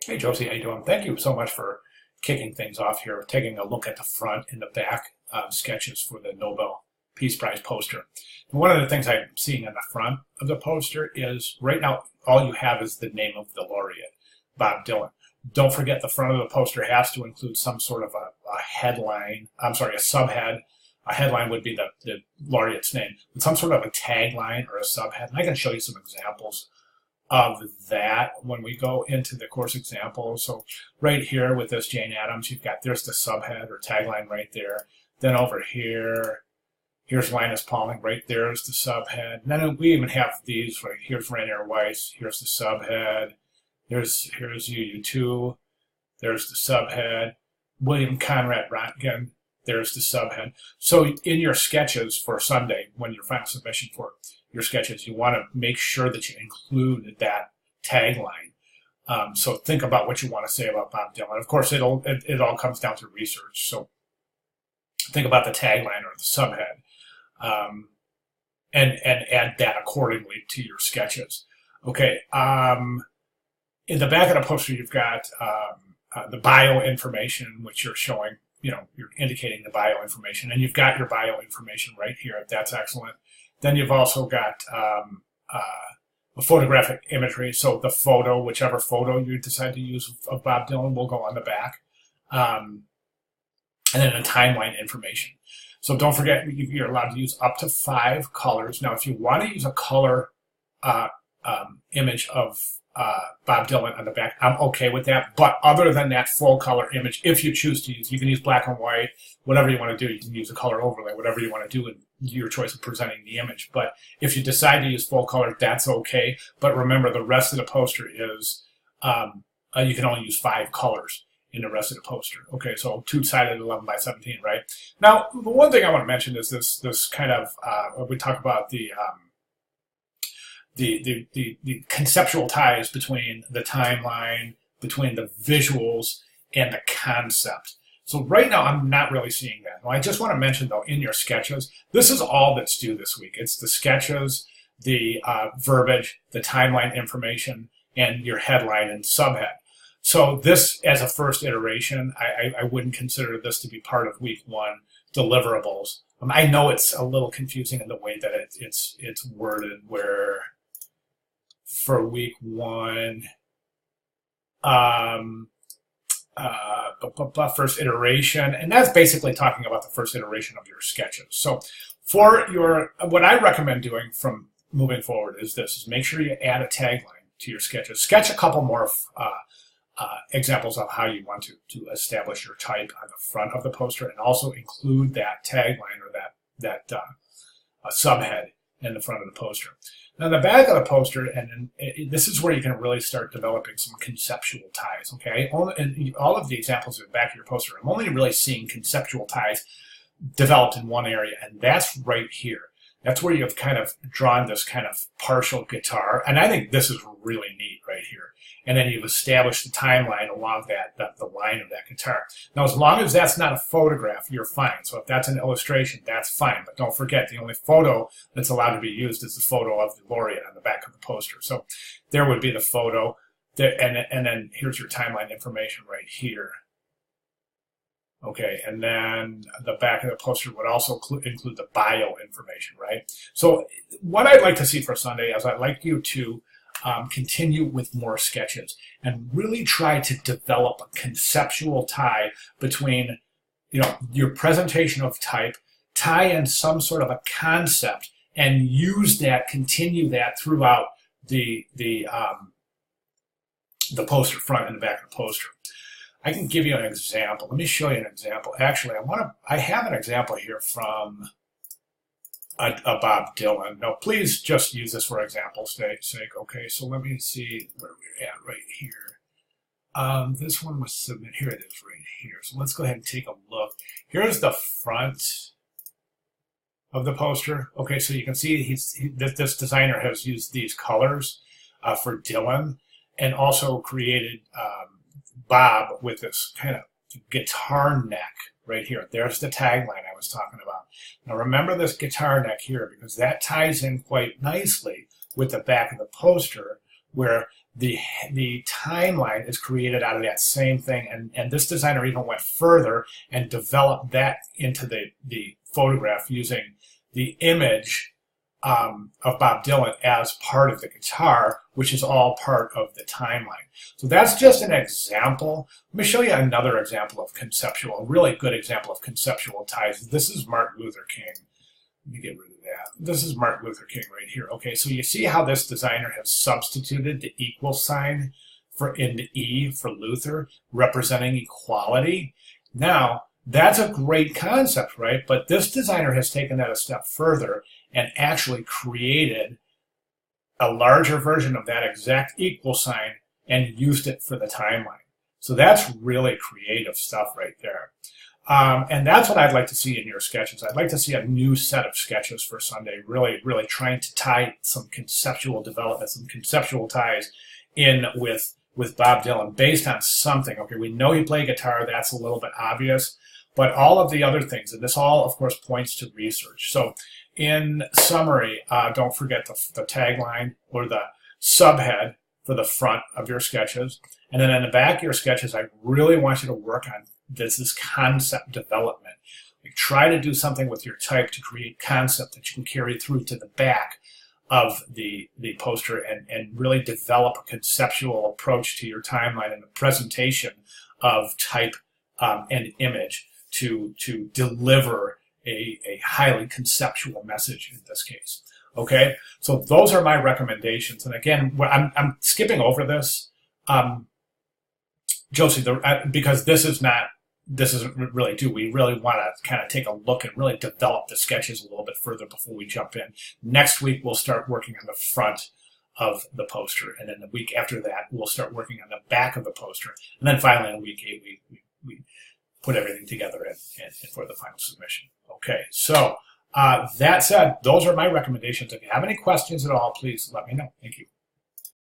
Hey Josie, how you doing? Thank you so much for kicking things off here, taking a look at the front and the back sketches for the Nobel Peace Prize poster. And one of the things I'm seeing on the front of the poster is right now all you have is the name of the laureate, Bob Dylan. Don't forget the front of the poster has to include some sort of a headline. I'm sorry, a subhead. A headline would be the laureate's name, but some sort of a tagline or a subhead. And I can show you some examples of that when we go into the course example. So right here with this Jane Addams, there's the subhead or tagline right there. Then over here, here's Linus Pauling, right there's the subhead. And then we even have these, right here's Rainier Weiss, here's the subhead. Here's UU2, there's the subhead. William Conrad Röntgen, there's the subhead. So in your sketches for Sunday, when your final submission for your sketches, you want to make sure that you include that tagline. So think about what you want to say about Bob Dylan. Of course, it all comes down to research. So think about the tagline or the subhead, and add that accordingly to your sketches. Okay. In the back of the poster, you've got the bio information, which you're showing. You're indicating the bio information, and you've got your bio information right here. That's excellent. Then you've also got a photographic imagery. So the photo, whichever photo you decide to use of Bob Dylan, will go on the back. And then the timeline information. So don't forget, you're allowed to use up to 5 colors. Now, if you want to use a color image of Bob Dylan on the back, I'm okay with that. But other than that full color image, if you choose to use, you can use black and white, whatever you want to do. You can use a color overlay, whatever you want to do in your choice of presenting the image. But if you decide to use full color, that's okay. But remember, the rest of the poster is, you can only use 5 colors in the rest of the poster. Okay, so two-sided 11 by 17, right? Now, the one thing I want to mention is this kind of, we talk about the conceptual ties between the timeline, between the visuals, and the concept. So right now, I'm not really seeing that. Well, I just want to mention, though, in your sketches, this is all that's due this week. It's the sketches, the verbiage, the timeline information, and your headline and subhead. So this, as a first iteration, I wouldn't consider this to be part of week 1 deliverables. I know it's a little confusing in the way that it's worded, where for week 1, first iteration, and that's basically talking about the first iteration of your sketches. So for what I recommend doing from moving forward is make sure you add a tagline to your sketches. Sketch a couple more examples of how you want to establish your type on the front of the poster, and also include that tagline or that subhead in the front of the poster. Now, the back of the poster, and this is where you can really start developing some conceptual ties, okay? In all of the examples at the back of your poster, I'm only really seeing conceptual ties developed in one area, and that's right here. That's where you've kind of drawn this kind of partial guitar, and I think this is really neat right here. And then you've established the timeline along the line of that guitar. Now, as long as that's not a photograph, you're fine. So if that's an illustration, that's fine. But don't forget, the only photo that's allowed to be used is the photo of the laureate on the back of the poster. So there would be the photo, and then here's your timeline information right here. Okay, and then the back of the poster would also include the bio information, right? So what I'd like to see for Sunday is I'd like you to continue with more sketches and really try to develop a conceptual tie between, your presentation of type, tie in some sort of a concept, and continue that throughout the poster, front and the back of the poster. I can give you an example. Let me show you an example. Actually, I have an example here from a Bob Dylan. Now, please just use this for example's sake. Okay, so let me see where we're at right here. This one was submitted. Here it is right here. So let's go ahead and take a look. Here's the front of the poster. Okay, so you can see this designer has used these colors for Dylan, and also created Bob with this kind of guitar neck right here. There's the tagline I was talking about. Now remember this guitar neck here, because that ties in quite nicely with the back of the poster, where the timeline is created out of that same thing, and this designer even went further and developed that into the photograph using the image of Bob Dylan as part of the guitar, which is all part of the timeline. So that's just an example. Let me show you another example of conceptual, a really good example of conceptual ties. This is Martin Luther King. Let me get rid of that. This is Martin Luther King right here. Okay, so you see how this designer has substituted the equal sign in the E for Luther, representing equality. Now, that's a great concept, right? But this designer has taken that a step further and actually created a larger version of that exact equal sign and used it for the timeline. So that's really creative stuff right there. And that's what I'd like to see in your sketches. I'd like to see a new set of sketches for Sunday, really trying to tie some conceptual development, some conceptual ties in with Bob Dylan based on something. Okay, we know he played guitar, that's a little bit obvious, but all of the other things, and this all, of course, points to research. So in summary, don't forget the tagline or the subhead for the front of your sketches. And then in the back of your sketches, I really want you to work on this concept development. Like, try to do something with your type to create concept that you can carry through to the back of the poster and really develop a conceptual approach to your timeline and the presentation of type and image to deliver a highly conceptual message in this case. Okay, so those are my recommendations. And again, I'm skipping over this, Josie, because this isn't really due. We really want to kind of take a look and really develop the sketches a little bit further before we jump in. Next week, we'll start working on the front of the poster. And then the week after that, we'll start working on the back of the poster. And then finally, in week 8, we put everything together and for the final submission. Okay, so that said, those are my recommendations. If you have any questions at all, please let me know. Thank you.